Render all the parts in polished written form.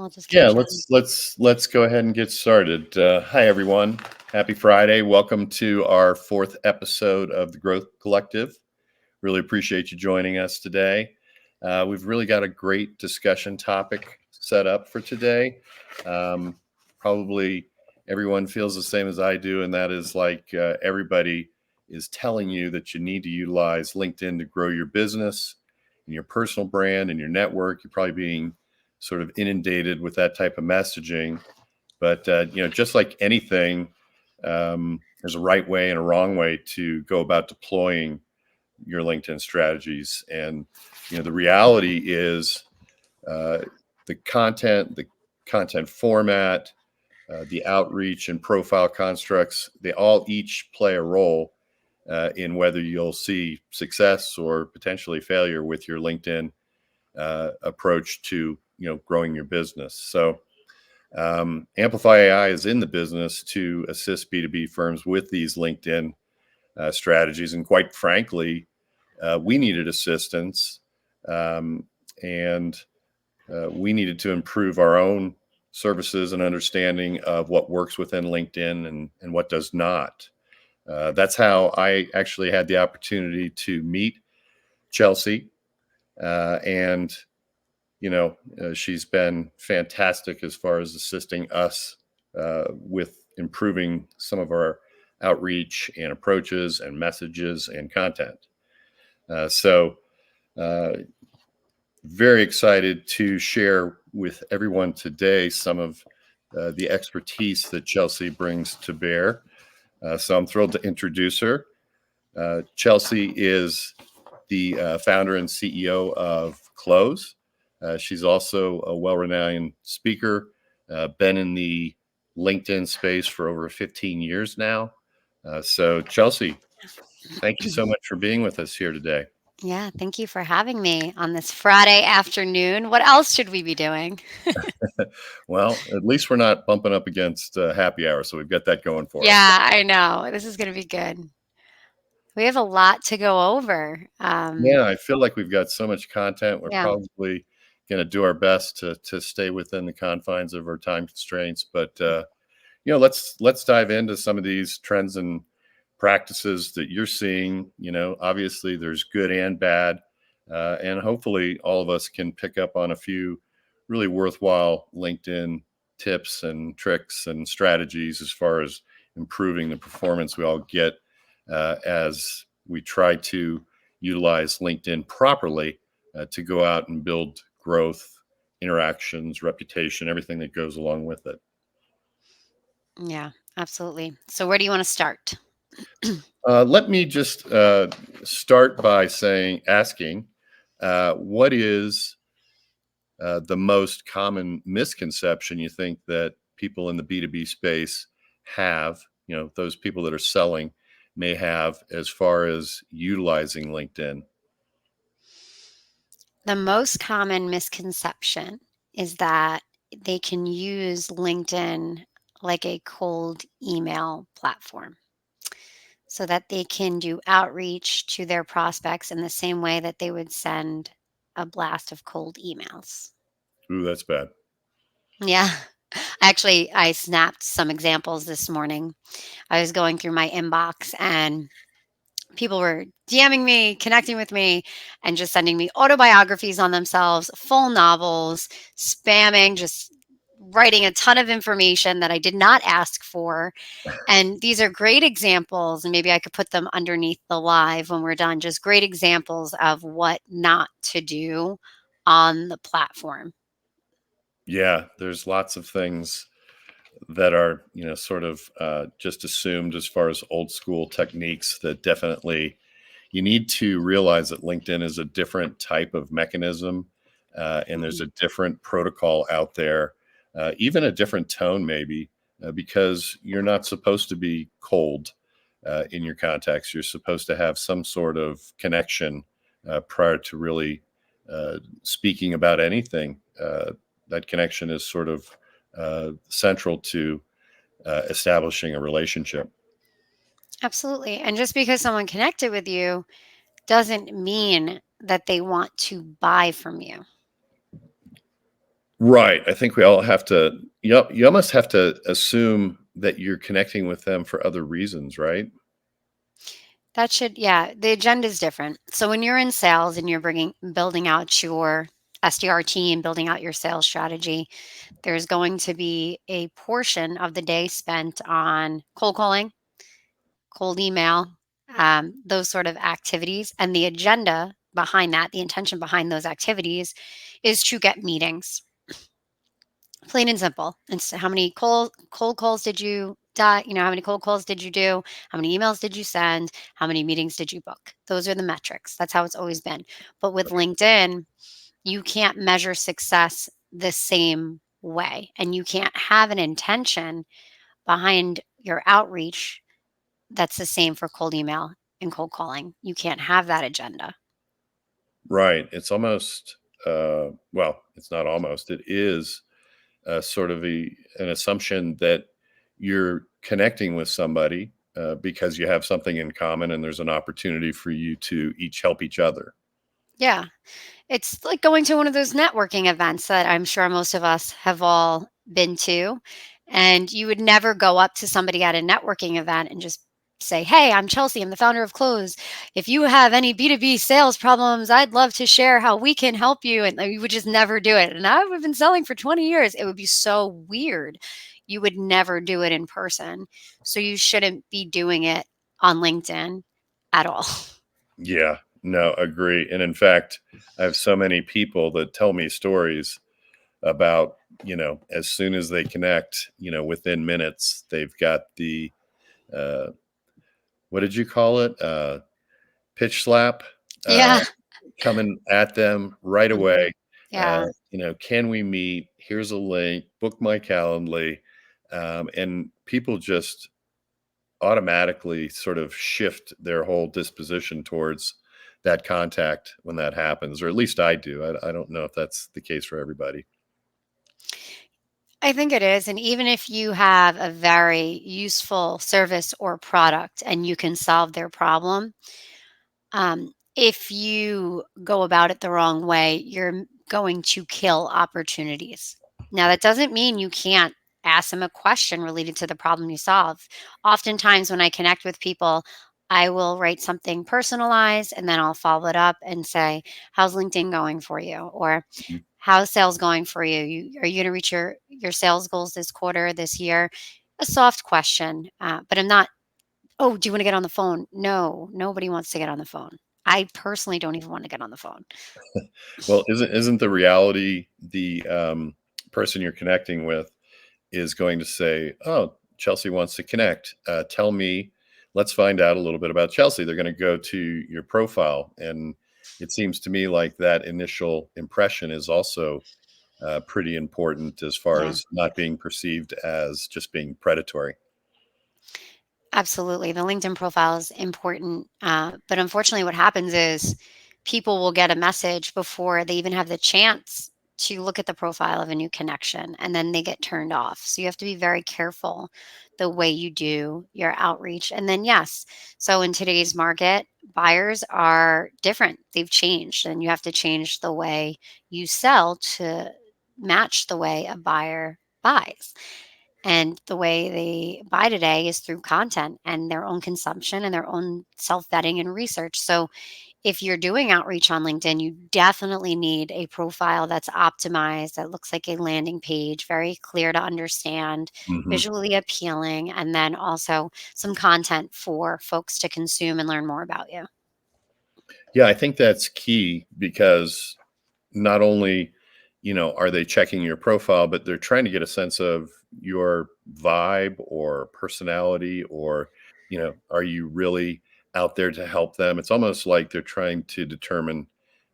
We'll just get Yeah, chatting. let's go ahead and get started. Hi everyone. Happy Friday. Welcome to our fourth episode of the Growth Collective. Really appreciate you joining us today. We've really got a great discussion topic set up for today. Um, Probably everyone feels the same as I do, and that is everybody is telling you that you need to utilize LinkedIn to grow your business and your personal brand and your network. You're probably being sort of inundated with that type of messaging. But just like anything, there's a right way and a wrong way to go about deploying your LinkedIn strategies. And the reality is uh, the content format, the outreach and profile constructs, they all each play a role in whether you'll see success or potentially failure with your LinkedIn approach to growing your business. So Amplify AI is in the business to assist B2B firms with these LinkedIn strategies. And quite frankly, we needed assistance, um, and we needed to improve our own services and understanding of what works within LinkedIn and what does not. That's how I actually had the opportunity to meet Chelsea. And she's been fantastic as far as assisting us with improving some of our outreach and approaches and messages and content. So, uh, very excited to share with everyone today some of the expertise that Chelsea brings to bear. So, I'm thrilled to introduce her. Chelsea is the founder and CEO of Close. She's also a well renowned speaker, been in the LinkedIn space for over 15 years now. So, Chelsea, thank you so much for being with us here today. Yeah, thank you for having me on this Friday afternoon. What else should we be doing? Well, at least we're not bumping up against happy hour, so we've got that going for us. Yeah, I know. This is going to be good. We have a lot to go over. Yeah, I feel like we've got so much content. We're Yeah. probably going to do our best to stay within the confines of our time constraints, but let's dive into some of these trends and practices that you're seeing. Obviously there's good and bad, and hopefully all of us can pick up on a few really worthwhile LinkedIn tips and tricks and strategies as far as improving the performance we all get as we try to utilize LinkedIn properly to go out and build growth, interactions, reputation, everything that goes along with it. Yeah, absolutely. So, where do you want to start? Let me just start by asking, what is the most common misconception you think that people in the B2B space have, those people that are selling may have as far as utilizing LinkedIn? The most common misconception is that they can use LinkedIn like a cold email platform so that they can do outreach to their prospects in the same way that they would send a blast of cold emails. Ooh, that's bad. Yeah. Actually, I snapped some examples this morning. I was going through my inbox and people were DMing me, connecting with me, and just sending me autobiographies on themselves, full novels, spamming, just writing a ton of information that I did not ask for. And these are great examples, and maybe I could put them underneath the live when we're done. Just great examples of what not to do on the platform. Yeah, there's lots of things that are, sort of just assumed as far as old school techniques that definitely you need to realize that LinkedIn is a different type of mechanism, and there's Mhm. a different protocol out there, even a different tone, maybe, because you're not supposed to be cold in your contacts. You're supposed to have some sort of connection prior to really speaking about anything. That connection is sort of central to establishing a relationship. Absolutely. And just because someone connected with you doesn't mean that they want to buy from you. Right. I think we all have to. You almost have to assume that you're connecting with them for other reasons, right? That should, yeah, the agenda is different. So when you're in sales and you're building out your SDR team, building out your sales strategy, there's going to be a portion of the day spent on cold calling, cold email, those sort of activities. And the agenda behind that, the intention behind those activities is to get meetings. Plain and simple. And so how many cold calls did you how many cold calls did you do? How many emails did you send? How many meetings did you book? Those are the metrics. That's how it's always been. But with LinkedIn, you can't measure success the same way. And you can't have an intention behind your outreach that's the same for cold email and cold calling. You can't have that agenda. Right. It's almost, well, it's not almost, it is sort of an assumption that you're connecting with somebody because you have something in common and there's an opportunity for you to each help each other. Yeah. It's like going to one of those networking events that I'm sure most of us have all been to. And you would never go up to somebody at a networking event and just say, "Hey, I'm Chelsea. I'm the founder of Close. If you have any B2B sales problems, I'd love to share how we can help you." And like, you would just never do it. And I've been selling for 20 years. It would be so weird. You would never do it in person. So you shouldn't be doing it on LinkedIn at all. Yeah, no, agree. And in fact, I have so many people that tell me stories about, as soon as they connect, within minutes, they've got the, uh, what did you call it? Pitch slap uh, Yeah. coming at them right Mhm. away. Yeah. Can we meet? Here's a link, book my Calendly. And people just automatically sort of shift their whole disposition towards that contact when that happens, or at least I do. I don't know if that's the case for everybody. I think it is. And even if you have a very useful service or product and you can solve their problem, if you go about it the wrong way, you're going to kill opportunities. Now, that doesn't mean you can't ask them a question related to the problem you solve. Oftentimes, when I connect with people, I will write something personalized and then I'll follow it up and say, "How's LinkedIn going for you?" Or Mhm. how's sales going for you? Are you going to reach your sales goals this quarter, this year? A soft question, but I'm not. Oh, do you want to get on the phone? No, nobody wants to get on the phone. I personally don't even want to get on the phone. Well, isn't the reality the person you're connecting with is going to say, "Oh, Chelsea wants to connect. Tell me, let's find out a little bit about Chelsea." They're going to go to your profile, and it seems to me like that initial impression is also pretty important as far Yeah. as not being perceived as just being predatory. Absolutely. The LinkedIn profile is important. But unfortunately, what happens is people will get a message before they even have the chance to look at the profile of a new connection and then they get turned off. So you have to be very careful the way you do your outreach. And then, yes, so in today's market, buyers are different, they've changed, and you have to change the way you sell to match the way a buyer buys. And the way they buy today is through content and their own consumption and their own self vetting and research. So, if you're doing outreach on LinkedIn, you definitely need a profile that's optimized, that looks like a landing page, very clear to understand, Hmm. visually appealing, and then also some content for folks to consume and learn more about you. Yeah, I think that's key because not only are they checking your profile, but they're trying to get a sense of your vibe or personality, or are you really out there to help them? It's almost like they're trying to determine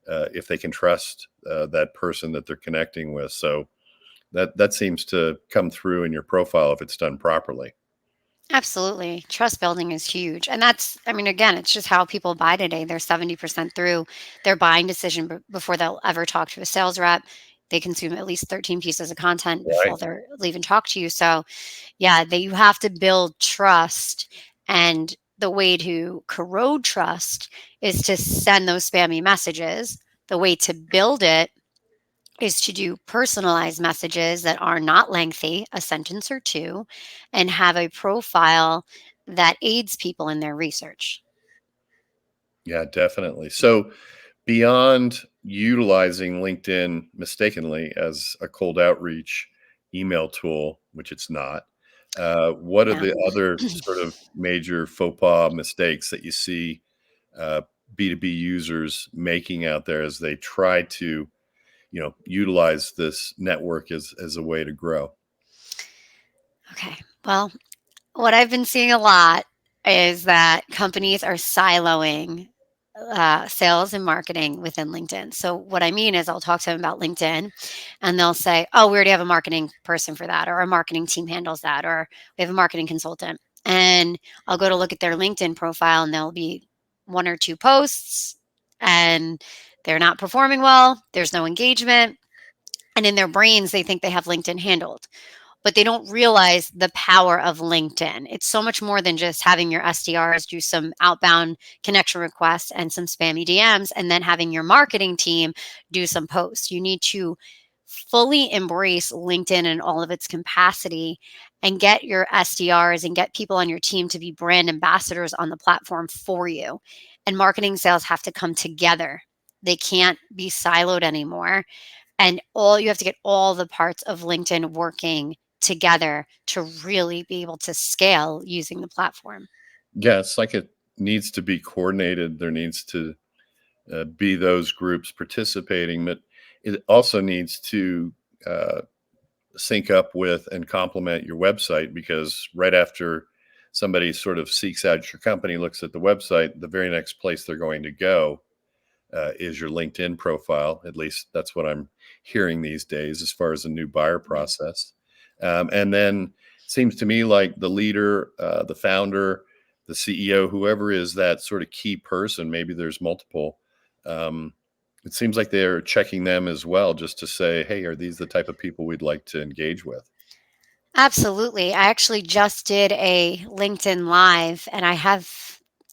if they can trust that person that they're connecting with. So that seems to come through in your profile if it's done properly. Absolutely. Trust building is huge. And that's, I mean, again, it's just how people buy today. They're 70% through their buying decision before they'll ever talk to a sales rep. They consume at least 13 pieces of content Right. before they'll even talk to you. So, yeah, you have to build trust. And the way to corrode trust is to send those spammy messages. The way to build it is to do personalized messages that are not lengthy, a sentence or two, and have a profile that aids people in their research. Yeah, definitely. So beyond utilizing LinkedIn mistakenly as a cold outreach email tool, which it's not, what are Yeah. the other sort of major faux pas mistakes that you see uh, B2B users making out there as they try to, utilize this network as a way to grow? Okay. Well, what I've been seeing a lot is that companies are siloing sales and marketing within LinkedIn. So, what I mean is, I'll talk to them about LinkedIn and they'll say, "Oh, we already have a marketing person for that," or "Our marketing team handles that," or "We have a marketing consultant." And I'll go to look at their LinkedIn profile and there'll be one or two posts and they're not performing well. There's no engagement. And in their brains, they think they have LinkedIn handled, but they don't realize the power of LinkedIn. It's so much more than just having your SDRs do some outbound connection requests and some spammy DMs and then having your marketing team do some posts. You need to fully embrace LinkedIn in all of its capacity and get your SDRs and get people on your team to be brand ambassadors on the platform for you. And marketing sales have to come together. They can't be siloed anymore, and all you have to get all the parts of LinkedIn working together to really be able to scale using the platform. Yeah, it's like it needs to be coordinated. There needs to be those groups participating, but it also needs to uh, sync up with and complement your website, because right after somebody sort of seeks out your company, looks at the website, the very next place they're going to go is your LinkedIn profile. At least that's what I'm hearing these days as far as a new buyer Mhm. process. And then it seems to me like the leader, the founder, the CEO, whoever is that sort of key person, maybe there's multiple. Um, it seems like they're checking them as well, just to say, hey, are these the type of people we'd like to engage with? Absolutely. I actually just did a LinkedIn Live and I have,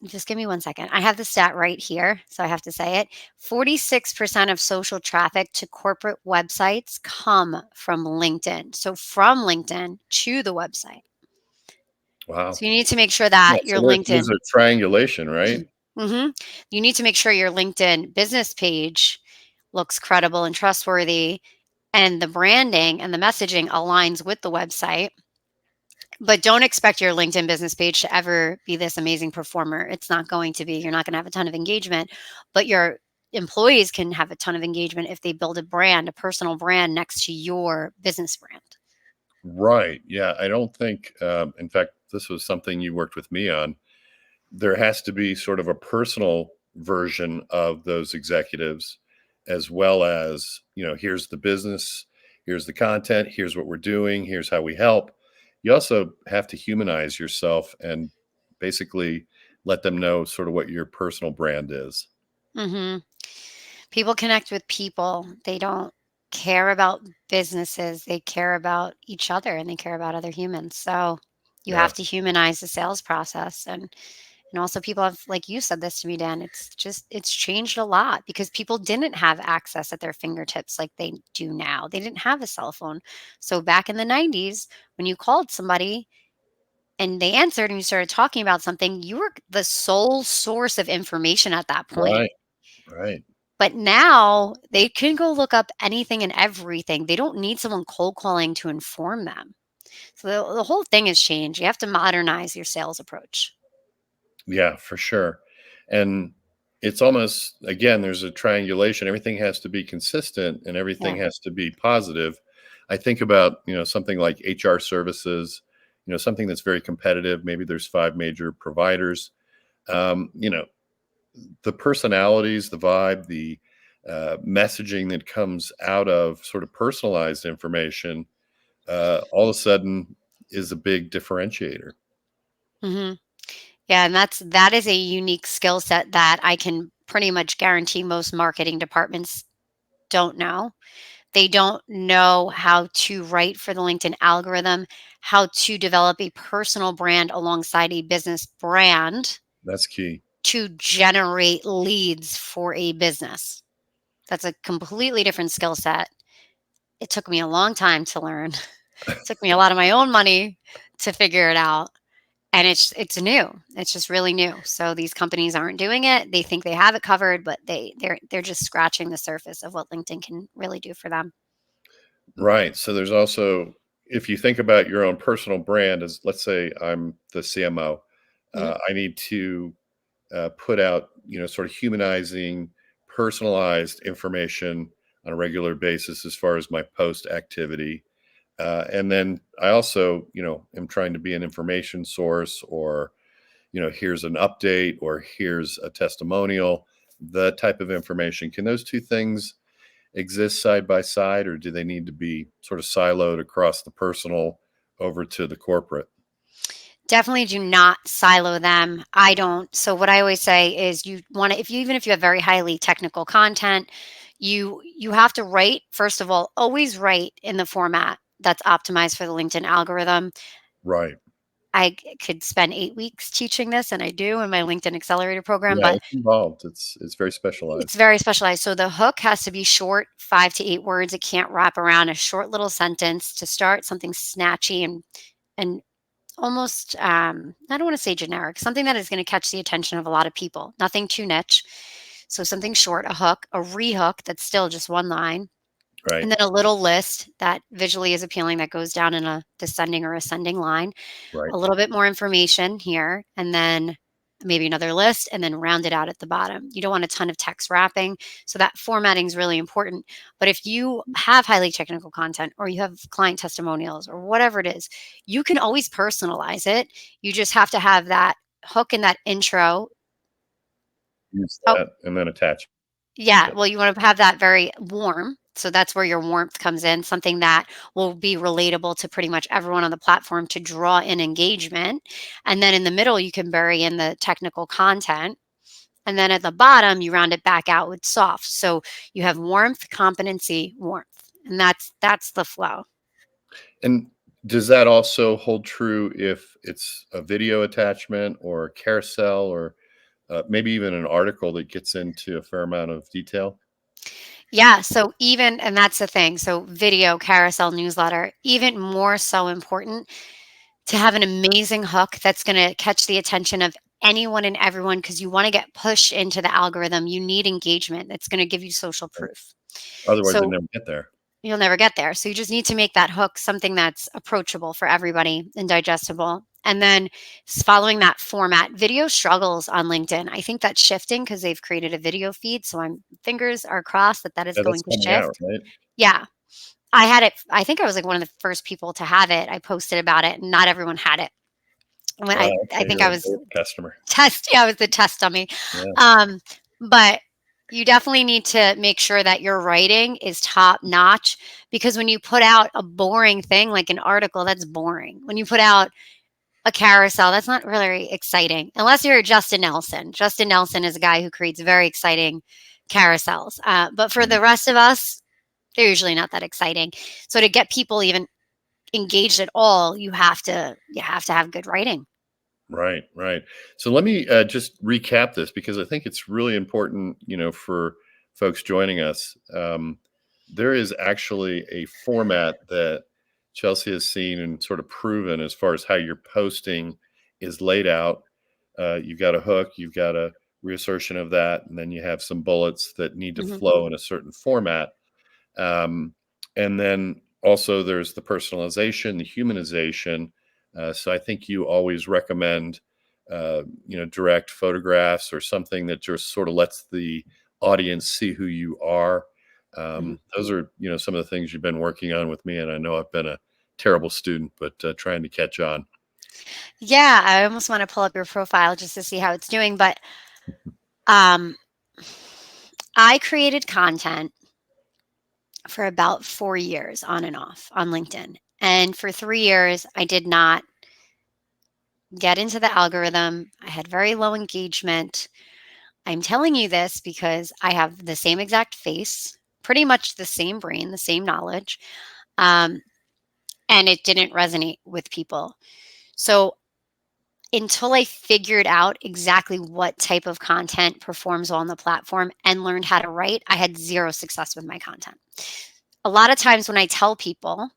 just give me one second. I have the stat right here, so I have to say it. 46% of social traffic to corporate websites come from LinkedIn. So from LinkedIn to the website. Wow. So you need to make sure Yeah. that So your there's LinkedIn a triangulation, right? Mhm. You need to make sure your LinkedIn business page looks credible and trustworthy, and the branding and the messaging aligns with the website. But don't expect your LinkedIn business page to ever be this amazing performer. It's not going to be. You're not going to have a ton of engagement, but your employees can have a ton of engagement if they build a brand, a personal brand next to your business brand. Right. Yeah. I don't think, in fact, this was something you worked with me on. There has to be sort of a personal version of those executives, as well as, here's the business, here's the content, here's what we're doing, here's how we help. You also have to humanize yourself and basically let them know sort of what your personal brand is. Mhm. People connect with people. They don't care about businesses. They care about each other and they care about other humans. So you Yeah. have to humanize the sales process, and also people have, like you said this to me, Dan, it's changed a lot because people didn't have access at their fingertips like they do now. They didn't have a cell phone. So back in the 90s, when you called somebody and they answered and you started talking about something, you were the sole source of information at that point. Right. Right. But now they can go look up anything and everything. They don't need someone cold calling to inform them. So the whole thing has changed. You have to modernize your sales approach. Yeah, for sure. And it's almost, again, there's a triangulation. Everything has to be consistent and everything Yeah. has to be positive. I think about, something like HR services, something that's very competitive. Maybe there's five major providers. Um, you know, the personalities, the vibe, the messaging that comes out of sort of personalized information, all of a sudden is a big differentiator. hmm Yeah, and that is a unique skill set that I can pretty much guarantee most marketing departments don't know. They don't know how to write for the LinkedIn algorithm, how to develop a personal brand alongside a business brand That's key. to generate leads for a business. That's a completely different skill set. it took me a long time to learn. Took me a lot of my own money to figure it out, and it's new. It's just really new. So these companies aren't doing it. They think they have it covered, but they're just scratching the surface of what LinkedIn can really do for them. Right. So there's also, if you think about your own personal brand, as let's say I'm the CMO, Mhm. I need to put out, sort of humanizing, personalized information on a regular basis as far as my post activity. And then I also, am trying to be an information source, or, here's an update, or here's a testimonial, the type of information. Can those two things exist side by side, or do they need to be sort of siloed across the personal over to the corporate? Definitely do not silo them. I don't. So what I always say is you want to, if you, even if you have very highly technical content, you have to write, first of all, always write in the format that's optimized for the LinkedIn algorithm. Right. Could spend 8 weeks teaching this, and I do in my LinkedIn Accelerator program, Yeah, but it's involved. It's very it's specialized. very specialized. So the hook has to be short, 5 to 8 words. It can't wrap around a short little sentence to start something snatchy and almost, I don't want to say generic, something that is going to catch the attention of a lot of people. Nothing too niche. So something short, a hook, a rehook that's still just one line, and Right. then a little list that visually is appealing that goes down in a descending or ascending line, Right. a little bit more information here, and then maybe another list, and then round it out at the bottom. You don't want a ton of text wrapping. So that formatting is really important. But if you have highly technical content, or you have client testimonials, or whatever it is, you can always personalize it. You just have to have that hook in that intro. Use Oh, that and then attach yeah. it. Well, you want to have that very warm. So that's where your warmth comes in, something that will be relatable to pretty much everyone on the platform to draw in engagement. And then in the middle, you can bury in the technical content. And then at the bottom, you round it back out with soft. So you have warmth, competency, warmth. And that's the flow. And does that also hold true if it's a video attachment or a carousel, or maybe even an article that gets into a fair amount of detail? Yeah. So even, and that's the thing. So video, carousel, newsletter, even more so important to have an amazing hook that's going to catch the attention of anyone and everyone, because you want to get pushed into the algorithm. You need engagement. It's going to give you social Right. proof. Otherwise, they So never get there. you'll never get there. So you just need to make that hook something that's approachable for everybody and digestible. And then following that format, video struggles on LinkedIn. I think that's shifting because they've created a video feed. So I'm fingers are crossed that that is Yeah, that's going to coming out, shift. right? Yeah. I had it. I think I was like one of the first people to have it. I posted about it, and not everyone had it. When I Okay, think you're I a was beta customer. yeah, I was the test dummy. Yeah. Um, but you definitely need to make sure that your writing is top notch, because when you put out a boring thing like an article, that's boring. When you put out a carousel, that's not really exciting unless you're Justin Nelson. Justin Nelson is a guy who creates very exciting carousels. But for Mm. the rest of us, they're usually not that exciting. So to get people even engaged at all, you have to have good writing. Right, right. So let me just recap this, because I think it's really important, for folks joining us. There is actually a format that Chelsea has seen and sort of proven as far as how your posting is laid out. You've got a hook, you've got a reassertion of that, and then you have some bullets that need to Mhm. flow in a certain format. Um, and then also there's the personalization, the humanization. So I think you always recommend, direct photographs or something that just sort of lets the audience see who you are. Mhm. Those are, some of the things you've been working on with me. And I know I've been a terrible student, but trying to catch on. Yeah, I almost wanna pull up your profile just to see how it's doing, but, um, I created content for about 4 years on and off on LinkedIn, and for 3 years, I did not get into the algorithm. I had very low engagement. I'm telling you this because I have the same exact face, pretty much the same brain, the same knowledge, um, and it didn't resonate with people. So until I figured out exactly what type of content performs well on the platform and learned how to write, I had zero success with my content. a lot of times when I tell people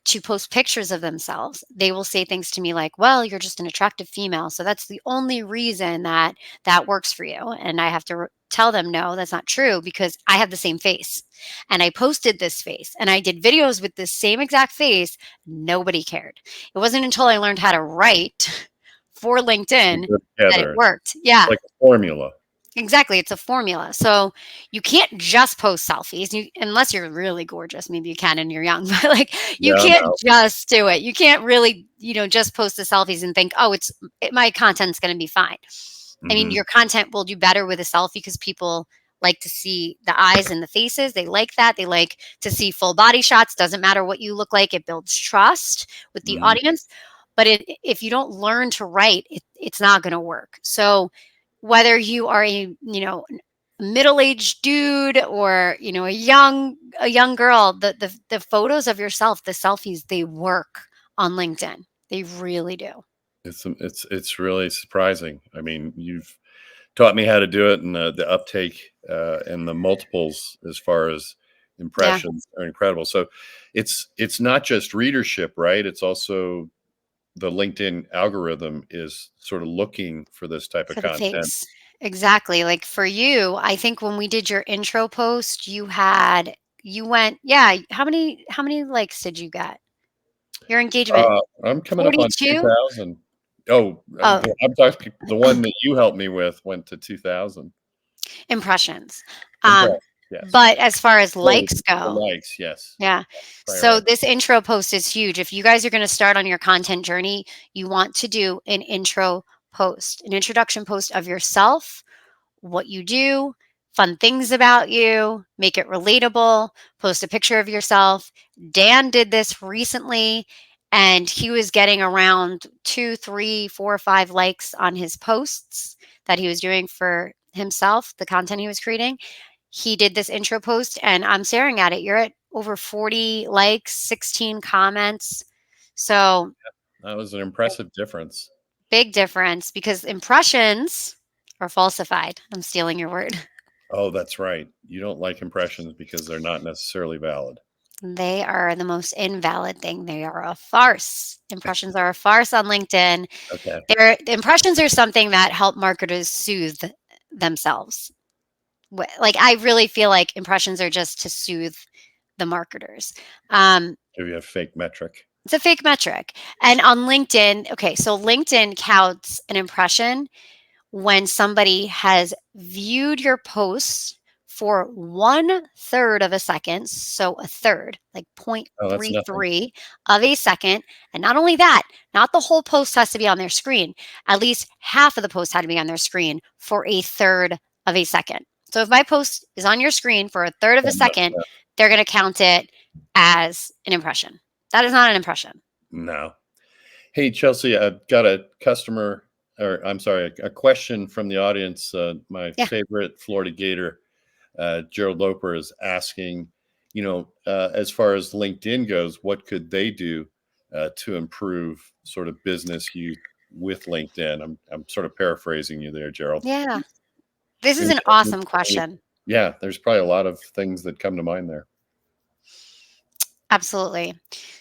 to post pictures of themselves, they will say things to me like, "Well, you're just an attractive female, so that's the only reason that that works for you." And I have to tell them, "No, that's not true because I have the same face and I posted this face and I did videos with this same exact face. Nobody cared." It wasn't until I learned how to write for We LinkedIn go that it together. worked. It's Yeah. like a formula. Exactly, it's a formula. So you can't just post selfies. You unless you're really gorgeous, maybe you can and you're young, but like you No, can't no. just do it. You can't really, just post the selfies and think, "Oh, my content's going to be fine." I mean, Hmm. your content will do better with a selfie because people like to see the eyes and the faces. They like that. They like to see full body shots. Doesn't matter what you look like. It builds trust with the Hmm. audience. But if you don't learn to write, it's not going to work. So whether you are middle-aged dude or a young girl, the photos of yourself, the selfies, they work on LinkedIn. They really do. It's really surprising. I mean, you've taught me how to do it, and the uptake and the multiples as far as Yeah, impressions are incredible. So it's not just readership, right? It's also the LinkedIn algorithm is sort of looking for this type of for the content. face. Exactly. Like for you, I think when we did your intro post, you went, yeah, how many likes did you get? Your engagement I'm coming up on 42? 2,000. Oh, Oh, I'm talking the one that you helped me with went to 2,000 impressions. Um, impressions. Yes. but as far as Oh, likes the go, likes. Yes. yeah. Right. So Right. this intro post is huge. If you guys are going to start on your content journey, you want to do an intro post, an introduction post of yourself, what you do, fun things about you, make it relatable, post a picture of yourself. Dan did this recently and he was getting around two, three, four, 5 likes on his posts that he was doing for himself, the content he was creating. He did this intro post and I'm staring at it. You're at over 40 likes, 16 comments. So, That was an impressive difference. big difference because impressions are falsified. I'm stealing your word. Oh, that's right. You don't like impressions because they're not necessarily valid. They are the most invalid thing. They are a farce. Impressions are a farce on LinkedIn. Okay. Impressions are something that help marketers soothe themselves. Like I really feel like impressions are just to soothe the marketers. Um, Give you a fake metric. it's a fake metric. And on LinkedIn, okay, so LinkedIn counts an impression when somebody has viewed your post for 1/3 of a second, so a third, like Oh, that's nothing. 0.33 of a second. And not only that, not the whole post has to be on their screen. At least half of the post had to be on their screen for a third of a second. So if my post is on your screen for a third of a second, they're going to count it as an impression. That is not an impression. No. Hey, Chelsea, I've got a customer, or I'm sorry, a question from the audience. My Yeah. favorite Florida Gator, Gerald Loper, is asking, as far as LinkedIn goes, what could they do to improve sort of business use with LinkedIn? I'm sort of paraphrasing you there, Gerald. Yeah. This is Any- an awesome question. Yeah, there's probably a lot of things that come to mind there. Absolutely.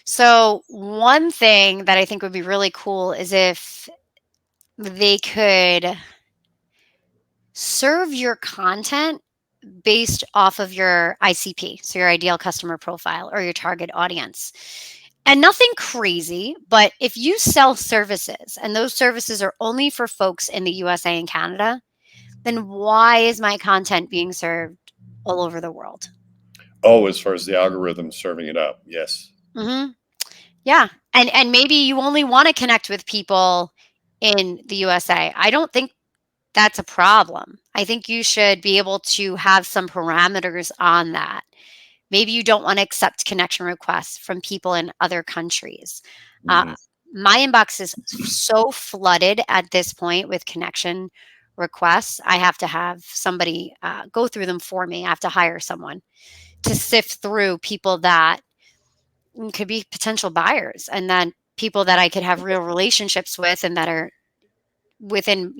So, one thing that I think would be really cool is if they could serve your content based off of your ICP, so your ideal customer profile or your target audience. And nothing crazy, but if you sell services and those services are only for folks in the USA and Canada, then why is my content being served all over the world? Oh, as far as the algorithm serving it up, yes. Hmm. Yeah. And maybe you only want to connect with people in the USA. I don't think that's a problem. I think you should be able to have some parameters on that. Maybe you don't want to accept connection requests from people in other countries. Uh, Hmm. my inbox is so flooded at this point with connection requests. I have to have somebody go through them for me. I have to hire someone to sift through people that could be potential buyers and then people that I could have real relationships with and that are within,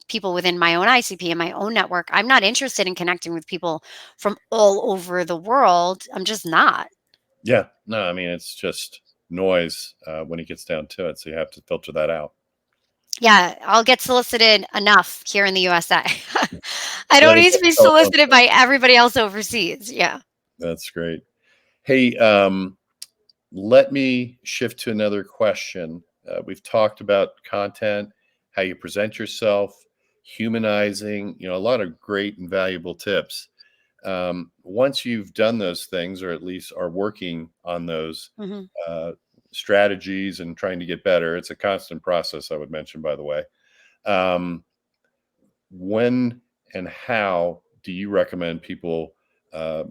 people within my own ICP and my own network. I'm not interested in connecting with people from all over the world. I'm just not. Yeah. No, I mean, it's just noise when it gets down to it. So you have to filter that out. Yeah, I'll get solicited enough here in the USA. I Let don't me need get to be a telephone solicited call. by everybody else overseas. Yeah. That's great. Hey, let me shift to another question. We've talked about content, how you present yourself, humanizing, a lot of great and valuable tips. Once you've done those things, or at least are working on those Mhm. uh, strategies and trying to get better, it's a constant process, I would mention, by the way. Um, when and how do you recommend people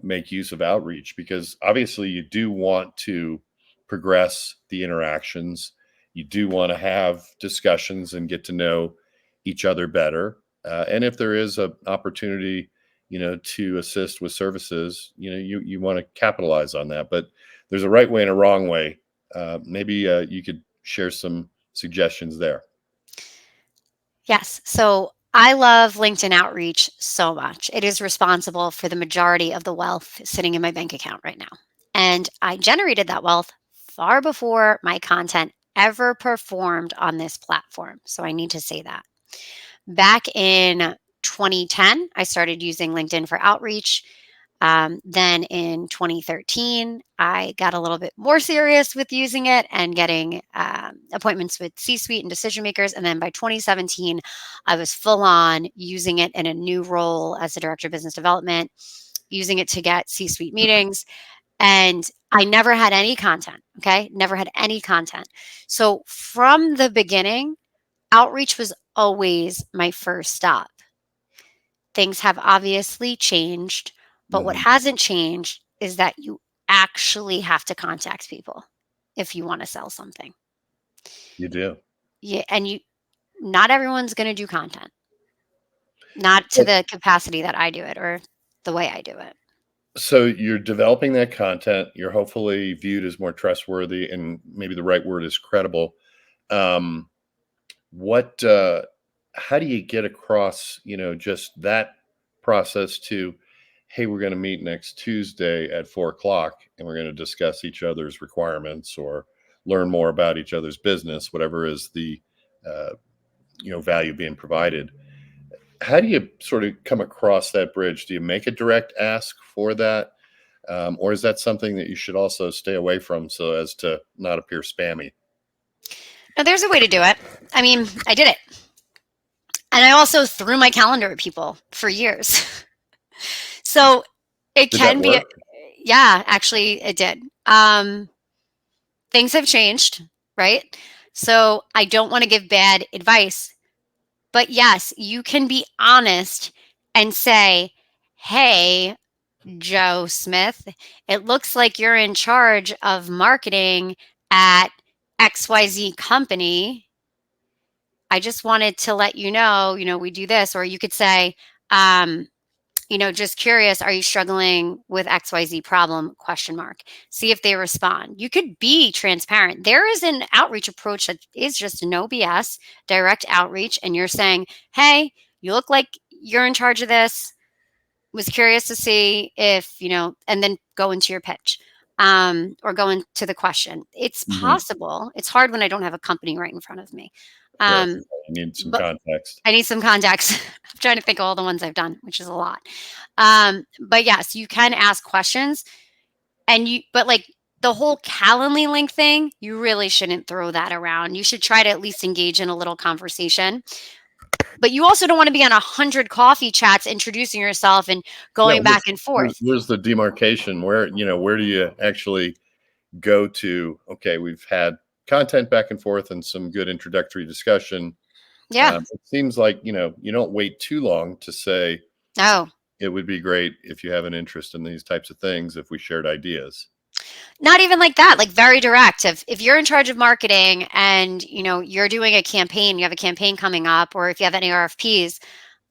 make use of outreach? Because obviously, you do want to progress the interactions. You do want to have discussions and get to know each other better. And if there is an opportunity, to assist with services, you want to capitalize on that. But there's a right way and a wrong way. Maybe you could share some suggestions there. Yes. So I love LinkedIn outreach so much. It is responsible for the majority of the wealth sitting in my bank account right now. And I generated that wealth far before my content ever performed on this platform. So I need to say that. Back in 2010, I started using LinkedIn for outreach. Then in 2013, I got a little bit more serious with using it and getting appointments with C suite and decision makers. And then by 2017, I was full on using it in a new role as a director of business development, using it to get C suite meetings. And I never had any content. Okay. Never had any content. So from the beginning, outreach was always my first stop. Things have obviously changed, but what Mhm. hasn't changed is that you actually have to contact people if you want to sell something. You do. Yeah, and you not everyone's going to do content. Not to the capacity that I do it or the way I do it. So you're developing that content. You're hopefully viewed as more trustworthy, and maybe the right word is credible. Um, what? How do you get across? Just that process to, hey, we're going to meet next Tuesday at 4 o'clock, and we're going to discuss each other's requirements or learn more about each other's business, whatever is the uh, value being provided. How do you sort of come across that bridge? Do you make a direct ask for that? Or is that something that you should also stay away from so as to not appear spammy? Now, there's a way to do it. I mean, I did it. And I also threw my calendar at people for years. So it Did that can be, work? yeah, actually, it did. Things have changed, right? So I don't want to give bad advice. But yes, you can be honest and say, hey, Joe Smith, it looks like you're in charge of marketing at XYZ company. I just wanted to let you know, we do this. Or you could say, um, just curious, are you struggling with XYZ problem? Question mark. See if they respond. You could be transparent. There is an outreach approach that is just no BS, direct outreach. And you're saying, hey, you look like you're in charge of this. Was curious to see if, and then go into your pitch or go into the question. It's Hmm. possible. It's hard when I don't have a company right in front of me. Right. Um, You need some but context. I need some contacts. I'm trying to think of all the ones I've done, which is a lot. But yes, you can ask questions but like the whole Calendly link thing, you really shouldn't throw that around. You should try to at least engage in a little conversation. But you also don't want to be on 100 coffee chats introducing yourself and Yeah. going back and Where's, forth. where's the demarcation? Where do you actually go to? Okay, we've had content back and forth and some good introductory discussion. Yeah. It seems like, you don't wait too long to say Oh, it would be great if you have an interest in these types of things if we shared ideas. not even like that, like very direct. If you're in charge of marketing and you're doing a campaign, you have a campaign coming up, or if you have any RFPs,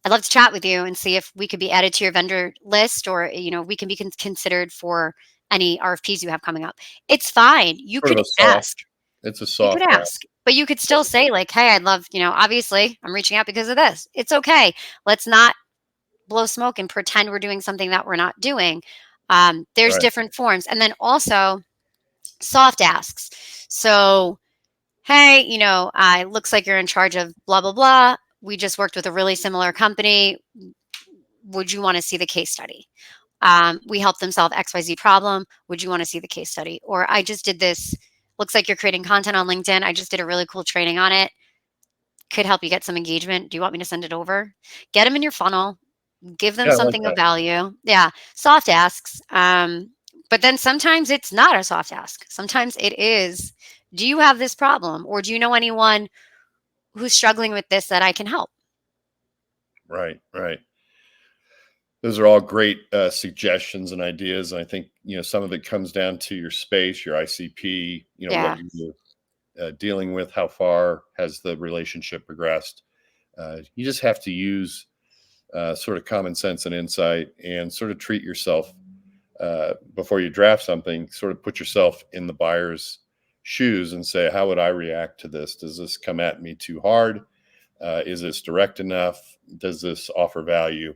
I'd love to chat with you and see if we could be added to your vendor list or, we can be considered for any RFPs you have coming up. It's fine. You Sort of could a soft ask. It's a You could soft ask. ask. But you could still say like, "Hey, I'd love, obviously I'm reaching out because of this." It's okay. Let's not blow smoke and pretend we're doing something that we're not doing. There's Right. different forms. And then also, Soft asks. So, hey, looks like you're in charge of blah, blah, blah. We just worked with a really similar company. Would you want to see the case study? We helped them solve XYZ problem. Would you want to see the case study? Or I just did this. Looks like you're creating content on LinkedIn. I just did a really cool training on it. Could help you get some engagement. Do you want me to send it over? Get them in your funnel. Give them Yeah, I like something of that. value. Yeah, soft asks. But then sometimes it's not a soft ask. Sometimes it is, do you have this problem? Or do you know anyone who's struggling with this that I can help? Right, right. Those are all great suggestions and ideas. And I think some of it comes down to your space, your ICP. What Yeah. you're dealing with, how far has the relationship progressed. You just have to use sort of common sense and insight, and sort of treat yourself before you draft something. Sort of put yourself in the buyer's shoes and say, how would I react to this? Does this come at me too hard? Is this direct enough? Does this offer value?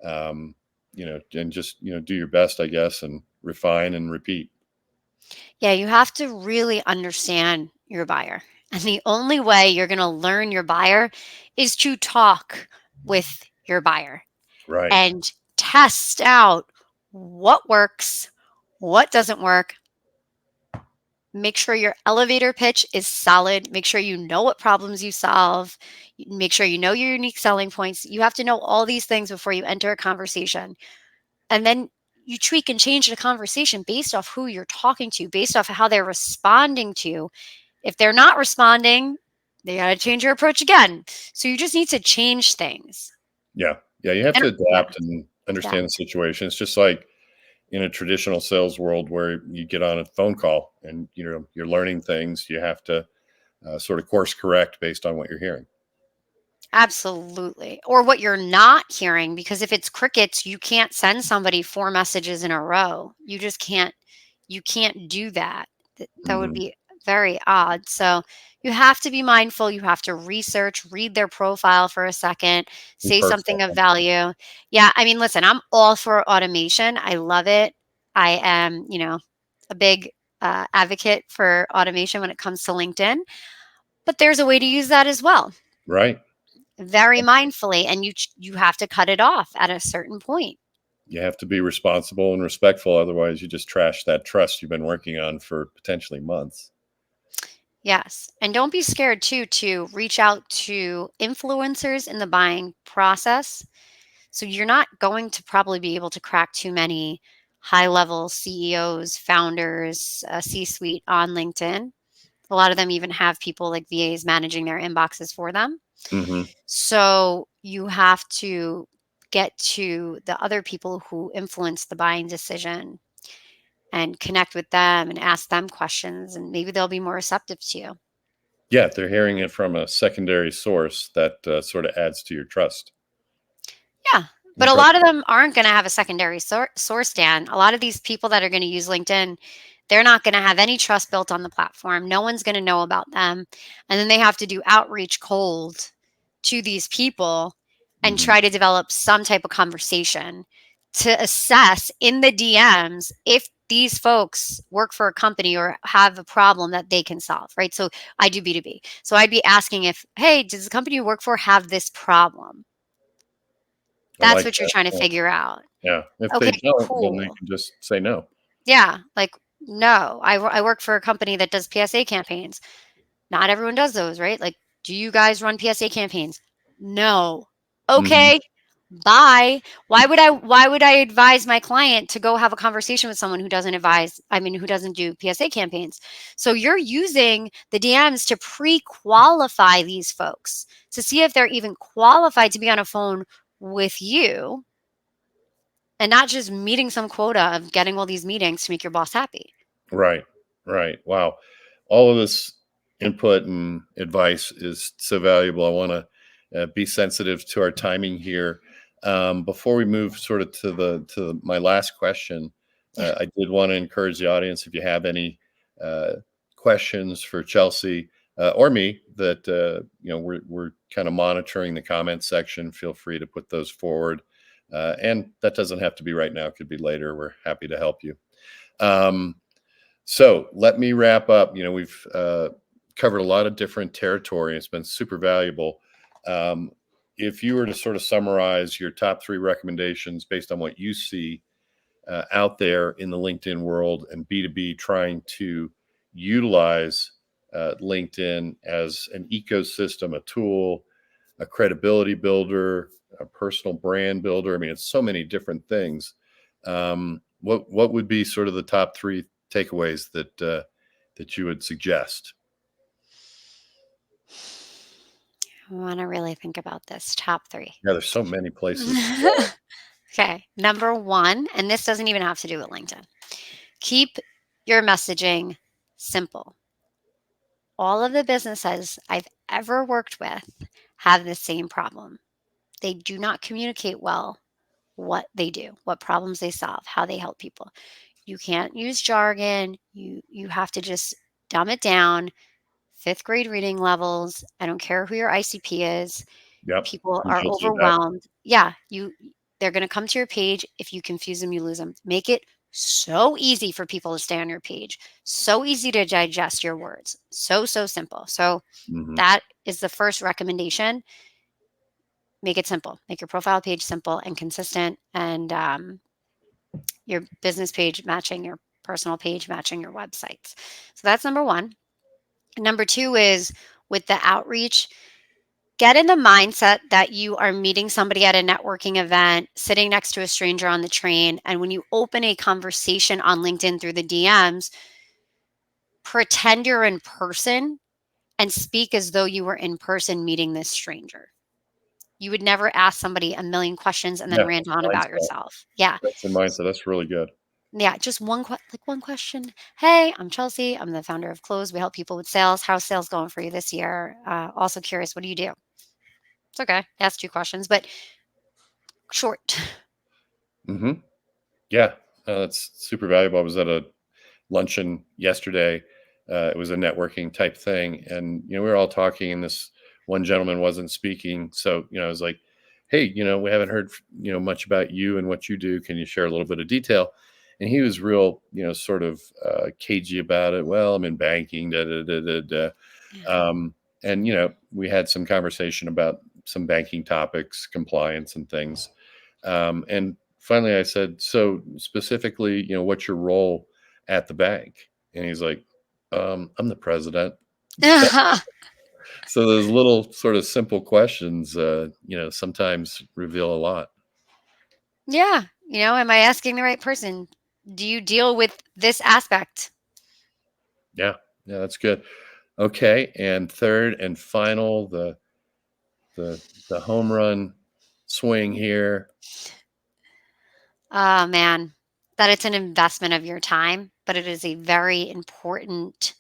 Um, and just do your best, I guess, and refine and repeat. Yeah, you have to really understand your buyer. And the only way you're going to learn your buyer is to talk with your buyer Right. and test out what works, what doesn't work. Make sure your elevator pitch is solid. Make sure you know what problems you solve. Make sure you know your unique selling points. You have to know all these things before you enter a conversation. And then you tweak and change the conversation based off who you're talking to, based off of how they're responding to you. If they're not responding, they got to change your approach again. So you just need to change things. Yeah. Yeah. You have And to yeah, adapt and understand the adapt. situation. It's just like in a traditional sales world where you get on a phone call and you're learning things. You have to sort of course correct based on what you're hearing. Absolutely. Or what you're not hearing, because if it's crickets, you can't send somebody 4 messages in a row. You can't do that. That would Hmm. be very odd. So, you have to be mindful, you have to research, read their profile for a second, Be say personal. something of value. Yeah, I mean, listen, I'm all for automation. I love it. I am, a big, advocate for automation when it comes to LinkedIn, but there's a way to use that as well, Right. very mindfully, and you have to cut it off at a certain point. You have to be responsible and respectful. Otherwise, you just trash that trust you've been working on for potentially months. Yes, and don't be scared too to reach out to influencers in the buying process. So you're not going to probably be able to crack too many high-level CEOs, founders, C-suite on LinkedIn. A lot of them even have people like VAs managing their inboxes for them. Hmm. So you have to get to the other people who influence the buying decision and connect with them and ask them questions, and maybe they'll be more receptive to you. Yeah, if they're hearing it from a secondary source, that sort of adds to your trust Yeah, and but a lot of credibility. them aren't going to have a secondary source, Dan. A lot of these people that are going to use LinkedIn, they're not going to have any trust built on the platform. No one's going to know about them. And then they have to do outreach cold to these people and Hmm. try to develop some type of conversation to assess in the DMs if these folks work for a company or have a problem that they can solve, right? So I do B2B. So I'd be asking if, hey, does the company you work for have this problem? I That's like what you're that. trying to Yeah. figure out. Yeah. If they Okay, don't, then they cool. can just say no. Yeah, like, no, I work for a company that does PSA campaigns. Not everyone does those, right? Like, do you guys run PSA campaigns? No. Hmm. Okay, bye. Why would I advise my client to go have a conversation with someone who doesn't who doesn't do PSA campaigns? So you're using the DMs to pre-qualify these folks to see if they're even qualified to be on a phone with you and not just meeting some quota of getting all these meetings to make your boss happy. Right. Right. Wow. All of this input and advice is so valuable. I want to be sensitive to our timing here. Before we move sort of to my last question, Yeah. I did want to encourage the audience, if you have any uh, questions for Chelsea or me that we're kind of monitoring the comment section. Feel free to put those forward, and that doesn't have to be right now; it could be later. We're happy to help you. Um, So let me wrap up. We've covered a lot of different territory. It's been super valuable. Um, if you were to sort of summarize your top three recommendations based on what you see out there in the LinkedIn world and B2B trying to utilize LinkedIn as an ecosystem, a tool, a credibility builder, a personal brand builder. I mean, it's so many different things. What would be sort of the top three takeaways that you would suggest? I want to really think about this. Top three. Yeah, there's so many places to go. Okay. Number one, and this doesn't even have to do with LinkedIn, keep your messaging simple. All of the businesses I've ever worked with have the same problem. They do not communicate well what they do, what problems they solve, how they help people. You can't use jargon. You have to just dumb it down. Fifth grade reading levels. I don't care who your ICP is. Yep, People I'm are guilty of that. overwhelmed. Yeah, they're going to come to your page. If you confuse them, you lose them. Make it so easy for people to stay on your page. So easy to digest your words. So simple. So Hmm. that is the first recommendation. Make it simple. Make your profile page simple and consistent, and your business page matching your personal page, matching your websites. So that's number one. Number two is with the outreach, get in the mindset that you are meeting somebody at a networking event, sitting next to a stranger on the train. And when you open a conversation on LinkedIn through the DMs, pretend you're in person and speak as though you were in person meeting this stranger. You would never ask somebody a million questions and then Yeah, rant that's on about mindset. yourself. Yeah. That's the mindset. That's really good. Yeah, just one question. Hey, I'm Chelsea. I'm the founder of Close. We help people with sales. How's sales going for you this year? Also curious, what do you do? It's okay. Ask two questions, but short. Hmm. Yeah, that's super valuable. I was at a luncheon yesterday. It was a networking type thing, and we were all talking, and this one gentleman wasn't speaking. So I was like, "Hey, we haven't heard much about you and what you do. Can you share a little bit of detail?" And he was real, sort of cagey about it. Well, I'm in banking, da da da da da. Yeah. And we had some conversation about some banking topics, compliance, and things. And finally, I said, "So specifically, what's your role at the bank?" And he's like, "I'm the president." So those little sort of simple questions, sometimes reveal a lot. Yeah. Am I asking the right person? Do you deal with this aspect? Yeah, yeah, that's good. Okay, and third and final, the home run swing here. Oh, man. That it's an investment of your time, but it is a very important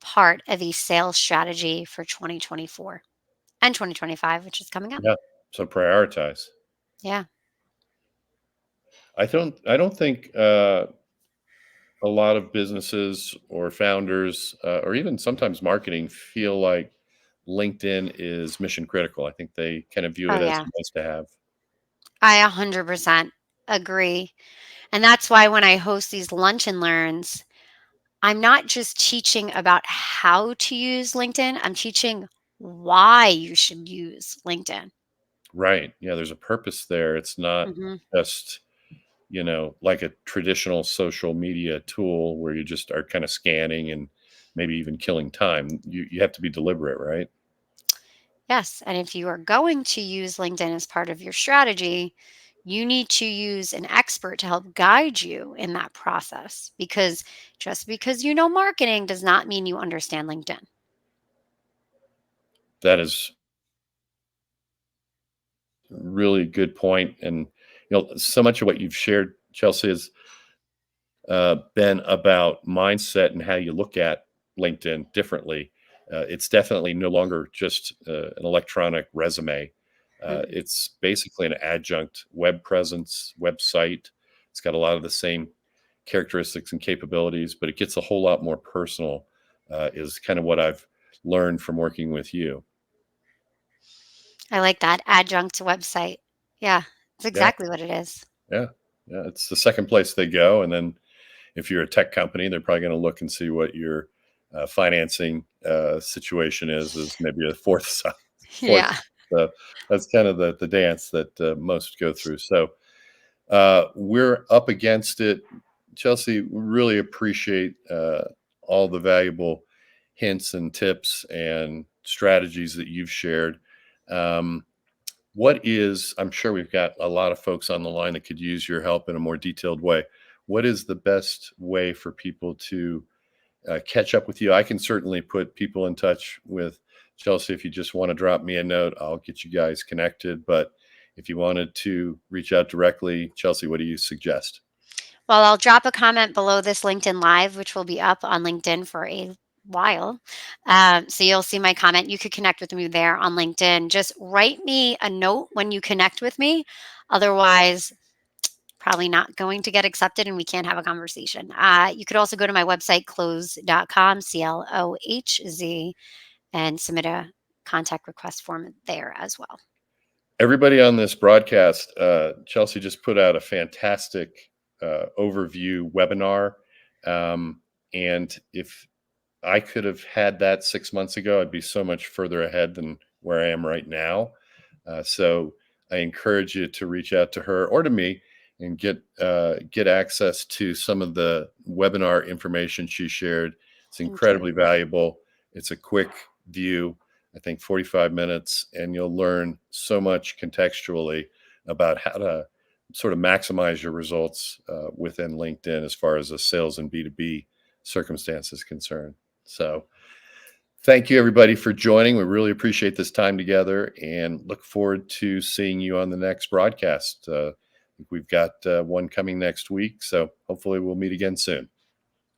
part of a sales strategy for 2024 and 2025, which is coming up. Yeah, so prioritize. Yeah. I don't think a lot of businesses or founders, or even sometimes marketing, feel like LinkedIn is mission critical. I think they kind of view Oh, it as yeah. a nice to have. I 100% agree. And that's why when I host these lunch and learns, I'm not just teaching about how to use LinkedIn, I'm teaching why you should use LinkedIn. Right. Yeah, there's a purpose there. It's not Mhm. just, like a traditional social media tool where you just are kind of scanning and maybe even killing time. You have to be deliberate, right? Yes, and if you are going to use LinkedIn as part of your strategy, you need to use an expert to help guide you in that process because just because you know marketing does not mean you understand LinkedIn. That is really good point. And so much of what you've shared, Chelsea, is been about mindset and how you look at LinkedIn differently. It's definitely no longer just an electronic resume. Mhm. It's basically an adjunct web presence, website. It's got a lot of the same characteristics and capabilities, but it gets a whole lot more personal, is kind of what I've learned from working with you. I like that adjunct website. Yeah, it's Yeah, exactly what it is. yeah, yeah. It's the second place they go. And then if you're a tech company, they're probably going to look and see what your financing situation is maybe a fourth fourth. Yeah. Uh, that's kind of the dance that most go through. So we're up against it. Chelsea, really appreciate all the valuable hints and tips and strategies that you've shared. Um, I'm sure we've got a lot of folks on the line that could use your help in a more detailed way. What is the best way for people to catch up with you? I can certainly put people in touch with Chelsea. If you just want to drop me a note, I'll get you guys connected. But if you wanted to reach out directly, Chelsea, what do you suggest? Well, I'll drop a comment below this LinkedIn Live, which will be up on LinkedIn for a while. So you'll see my comment. You could connect with me there on LinkedIn. Just write me a note when you connect with me. Otherwise, probably not going to get accepted and we can't have a conversation. You could also go to my website, close.com, CLOHZ, and submit a contact request form there as well. Everybody on this broadcast, Chelsea just put out a fantastic overview webinar. And if I could have had that 6 months ago, I'd be so much further ahead than where I am right now. So I encourage you to reach out to her or to me and get access to some of the webinar information she shared. It's Thank you. incredibly valuable. It's a quick view, I think 45 minutes, and you'll learn so much contextually about how to sort of maximize your results within LinkedIn as far as a sales and B2B circumstance is concerned. So thank you, everybody, for joining. We really appreciate this time together and look forward to seeing you on the next broadcast. I think we've got one coming next week. So hopefully we'll meet again soon.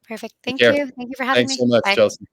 Perfect. Take Thank care. you. Thank you for having Thanks me. so much, Bye. Chelsea.